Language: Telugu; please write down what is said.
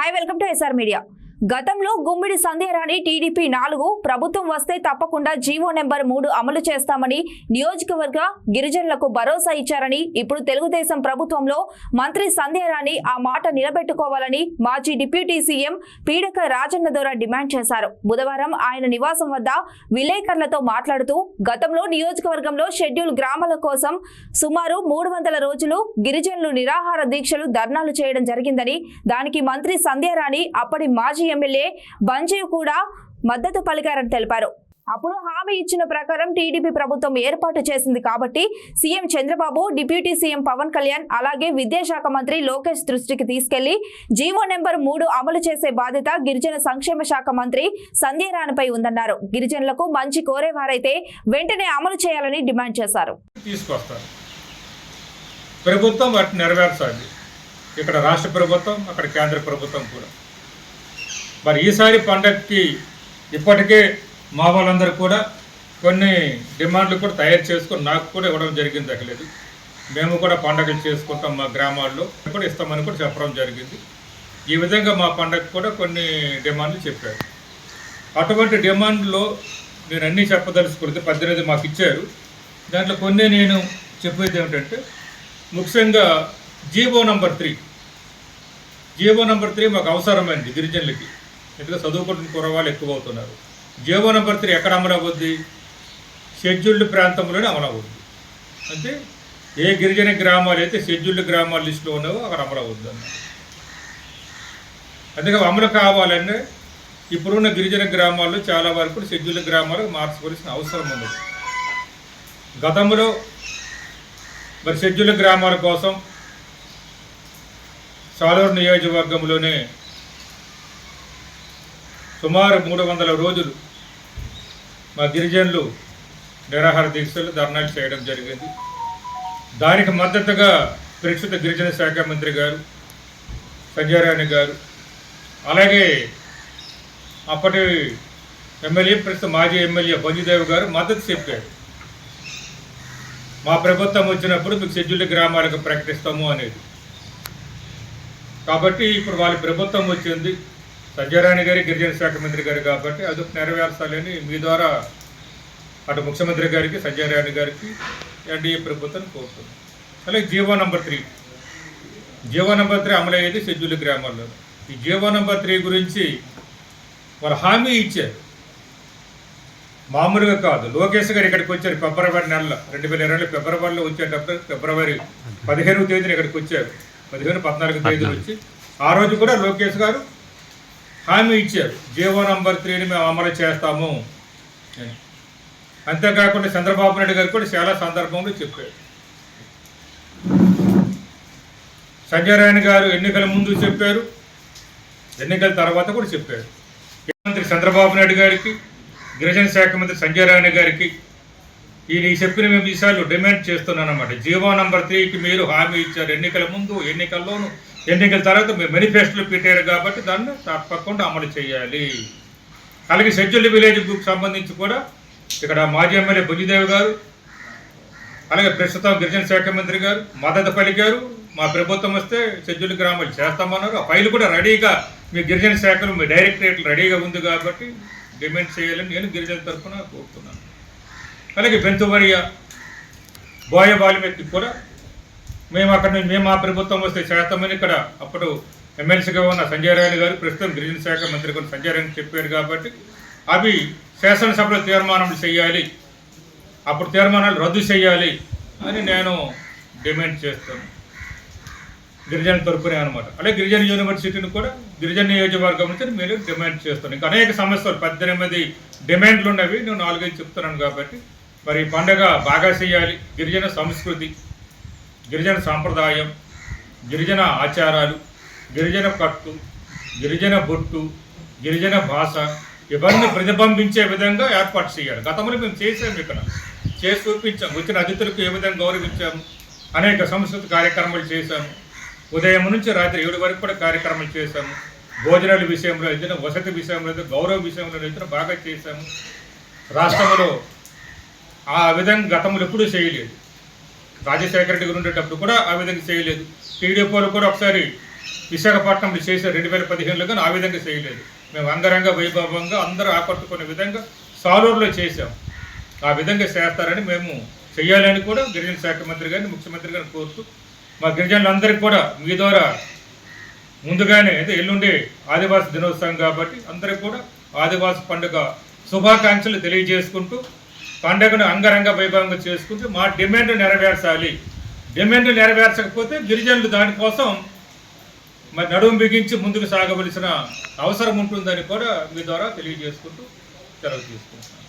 Hi, welcome to SR Media. గతంలో గుమ్మిడి సంధ్యారాణి టీడీపీ 4 ప్రభుత్వం వస్తే తప్పకుండా జీవో నెంబర్ 3 అమలు చేస్తామని నియోజకవర్గ గిరిజనులకు భరోసా ఇచ్చారని ఇప్పుడు తెలుగుదేశం ప్రభుత్వంలో మంత్రి సంధ్యారాణి ఆ మాట నిలబెట్టుకోవాలని మాజీ డిప్యూటీ సీఎం పీడక రాజన్న ద్వారా డిమాండ్ చేశారు. బుధవారం ఆయన నివాసం వద్ద విలేకరులతో మాట్లాడుతూ గతంలో నియోజకవర్గంలో షెడ్యూల్ గ్రామాల కోసం సుమారు 300 రోజులు గిరిజనులు నిరాహార దీక్షలు ధర్నాలు చేయడం జరిగిందని దానికి మంత్రి సంధ్యారాణి అప్పటి మాజీ ఎమ్మెల్యే బంజీవ్ కూడా మద్దతు పలికారని తెలిపారు. అప్పుడు హామీ ఇచ్చిన ప్రకారం టీడీపీ ప్రభుత్వం ఏర్పాటు చేసింది కాబట్టి CM Chandrababu, deputy CM Pawan Kalyan అలాగే విద్యాశాఖ మంత్రి లోకేష్ దృష్టికి తీసుకెళ్లి జీవో నెంబర్ 3 అమలు చేసే బాధ్యత గిరిజన సంక్షేమ శాఖ మంత్రి సంధ్యారాణిపై ఉందన్నారు. గిరిజనులకు మంచి కోరేవారైతే వెంటనే అమలు చేయాలని డిమాండ్ చేశారు. ప్రభుత్వం వాటిని నెరవేర్చాలి. ఇక్కడ రాష్ట్ర ప్రభుత్వం, అక్కడ కేంద్ర ప్రభుత్వం కూడా. మరి ఈసారి పండగకి ఇప్పటికే మా వాళ్ళందరూ కూడా కొన్ని డిమాండ్లు కూడా తయారు చేసుకొని నాకు కూడా ఇవ్వడం జరిగింది. తగ్గలేదు, మేము కూడా పండగలు చేసుకుంటాం, మా గ్రామాల్లో కూడా ఇస్తామని కూడా చెప్పడం జరిగింది. ఈ విధంగా మా పండగ కూడా కొన్ని డిమాండ్లు చెప్పారు. అటువంటి డిమాండ్లో నేను అన్నీ చెప్పదలుచుకుంటే 18 మాకు ఇచ్చారు. దాంట్లో కొన్ని నేను చెప్పేది ఏమిటంటే, ముఖ్యంగా జీవో నెంబర్ 3 మాకు అవసరమైంది గిరిజనులకి. ఎందుకంటే చదువుకుంటున్న కుర్రవాళ్ళు ఎక్కువ అవుతున్నారు. జీవో నెంబర్ 3 ఎక్కడ అమలు అవ్వద్ది? షెడ్యూల్డ్ ప్రాంతంలోనే అమలు అవ్వద్ది. అంటే ఏ గిరిజన గ్రామాలు అయితే షెడ్యూల్డ్ గ్రామాల లిస్టులో ఉన్నావో అక్కడ అమలు అవ్వద్దు అన్నారు. అందుకే అమలు కావాలంటే ఇప్పుడున్న గిరిజన గ్రామాల్లో చాలా వరకు షెడ్యూల్డ్ గ్రామాలకు మార్చుకోవాల్సిన అవసరం ఉన్నది. గతంలో మరి షెడ్యూల్డ్ గ్రామాల కోసం సాలూరు నియోజకవర్గంలోనే సుమారు 300 రోజులు మా గిరిజనులు నిరాహార దీక్షలు ధర్నాలు చేయడం జరిగింది. దానికి మద్దతుగా ప్రస్తుత గిరిజన శాఖ మంత్రి గారు సంధ్యారాణి గారు, అలాగే అప్పటి ఎమ్మెల్యే ప్రస్తుత మాజీ ఎమ్మెల్యే బంజీదేవ్ గారు మద్దతు చెప్పారు. మా ప్రభుత్వం వచ్చినప్పుడు మీకు షెడ్యూల్డ్ గ్రామాలకు ప్రకటిస్తాము అనేది. కాబట్టి ఇప్పుడు వాళ్ళ ప్రభుత్వం వచ్చింది, సంధ్యారాణి గారి గిరిజన శాఖ మంత్రి గారు, కాబట్టి అది నెరవేర్చాలని మీ ద్వారా అటు ముఖ్యమంత్రి గారికి, సంధ్యారాణి గారికి, ఎన్డీఏ ప్రభుత్వాన్ని కోరుతుంది. అలాగే జీవో నెంబర్ 3 అమలు అయ్యేది షెడ్యూల్డ్ గ్రామాల్లో. ఈ జీవో నెంబర్ 3 గురించి వారు హామీ ఇచ్చారు. మామూలుగా కాదు, లోకేష్ గారు ఇక్కడికి వచ్చారు ఫిబ్రవరి నెలలో, 2020 ఫిబ్రవరిలో వచ్చేటప్పుడు ఫిబ్రవరి 15వ తేదీన ఇక్కడికి వచ్చారు. 14 తేదీలు వచ్చి ఆ రోజు కూడా లోకేష్ గారు హామీ ఇచ్చారు, జీవో నెంబర్ 3ని మేము అమలు చేస్తాము. అంతేకాకుండా చంద్రబాబు నాయుడు గారు కూడా చాలా సందర్భంలో చెప్పారు. సంధ్యారాణి గారు ఎన్నికల ముందు చెప్పారు, ఎన్నికల తర్వాత కూడా చెప్పారు. ముఖ్యమంత్రి చంద్రబాబు నాయుడు గారికి, గిరిజన శాఖ మంత్రి సంధ్యారాణి గారికి ఈ చెప్పిన మేము ఈసార్లు డిమాండ్ చేస్తున్నాను అన్నమాట. జీవో నెంబర్ 3కి మీరు హామీ ఇచ్చారు ఎన్నికల ముందు, ఎన్నికల్లోనూ, ఎన్నికల తర్వాత మీరు మేనిఫెస్టోలో పెట్టారు కాబట్టి దాన్ని తప్పకుండా అమలు చేయాలి. అలాగే షెడ్యూల్డ్ విలేజ్ గ్రూప్ సంబంధించి కూడా ఇక్కడ మాజీ ఎమ్మెల్యే బంజీదేవ్ గారు, అలాగే ప్రస్తుతం గిరిజన శాఖ మంత్రి గారు మద్దతు పలికారు. మా ప్రభుత్వం వస్తే షెడ్యూల్డ్ గ్రామాలు చేస్తామన్నారు. ఆ ఫైల్ కూడా రెడీగా మీ గిరిజన శాఖలు, మీ డైరెక్టరేట్లు రెడీగా ఉంది కాబట్టి డిమాండ్ చేయాలని నేను గిరిజన తరఫున కోరుతున్నాను. అలాగే బెంతువరియా, బోయ వాల్మీకి కూడా మేము మా ప్రభుత్వం వస్తే చేస్తామని ఇక్కడ అప్పుడు ఎమ్మెల్సీగా ఉన్న సంధ్యారాణి గారు, ప్రస్తుతం గిరిజన శాఖ మంత్రి కూడా సంధ్యారాణి చెప్పారు. కాబట్టి అవి శాసనసభలో తీర్మానాలు చేయాలి, అప్పుడు తీర్మానాలు రద్దు చేయాలి అని నేను డిమాండ్ చేస్తాను గిరిజన తరపునే అనమాట. అలాగే గిరిజన యూనివర్సిటీని కూడా గిరిజన నియోజకవర్గం నుంచి మీరు డిమాండ్ చేస్తాను. ఇంకా అనేక సమస్యలు 18 డిమాండ్లు ఉన్నవి, నేను 4-5 చెప్తున్నాను. కాబట్టి మరి పండగ బాగా చేయాలి. గిరిజన సంస్కృతి, గిరిజన సాంప్రదాయం, గిరిజన ఆచారాలు, గిరిజన కట్టు, గిరిజన బొట్టు, గిరిజన భాష ఇవన్నీ ప్రతిబింబించే విధంగా ఏర్పాటు చేయాలి. గతంలో మేము చేసాము, ఇక్కడ చేసి చూపించాము. వచ్చిన అతిథులకు ఏ విధంగా గౌరవించాము, అనేక సంస్కృతి కార్యక్రమాలు చేశాము. ఉదయం నుంచి రాత్రి 7 వరకు కూడా కార్యక్రమాలు చేశాము. భోజనాల విషయంలో అయితే, వసతి విషయంలో అయితే, గౌరవ విషయంలో అయితే బాగా చేశాము. రాష్ట్రంలో ఆ విధంగా గతంలో ఎప్పుడూ చేయలేదు. రాజశేఖర రెడ్డి గారు ఉండేటప్పుడు కూడా ఆ విధంగా చేయలేదు. టీడీపీలు కూడా ఒకసారి విశాఖపట్నంలో చేసే 2015లో కానీ ఆ విధంగా చేయలేదు. మేము అంగరంగ వైభవంగా అందరూ ఆకట్టుకునే విధంగా సాలూరులో చేసాం. ఆ విధంగా చేస్తారని మేము చేయాలని కూడా గిరిజన శాఖ మంత్రి గారిని ముఖ్యమంత్రి గారిని కోరుతూ మా గిరిజనులందరికీ కూడా మీ ద్వారా ముందుగానే అయితే ఎల్లుండి ఆదివాసీ దినోత్సవం కాబట్టి అందరికీ కూడా ఆదివాసీ పండుగ శుభాకాంక్షలు తెలియజేసుకుంటూ పండుగను అంగరంగ వైభవంగా చేసుకుంటూ మా డిమాండ్ నెరవేర్చాలి. డిమాండ్ నెరవేర్చకపోతే గిరిజనులు దానికోసం మరి నడుము బిగించి ముందుకు సాగవలసిన అవసరం ఉంటుందని కూడా మీ ద్వారా తెలియజేసుకుంటూ సెలవు తీసుకుంటున్నాను.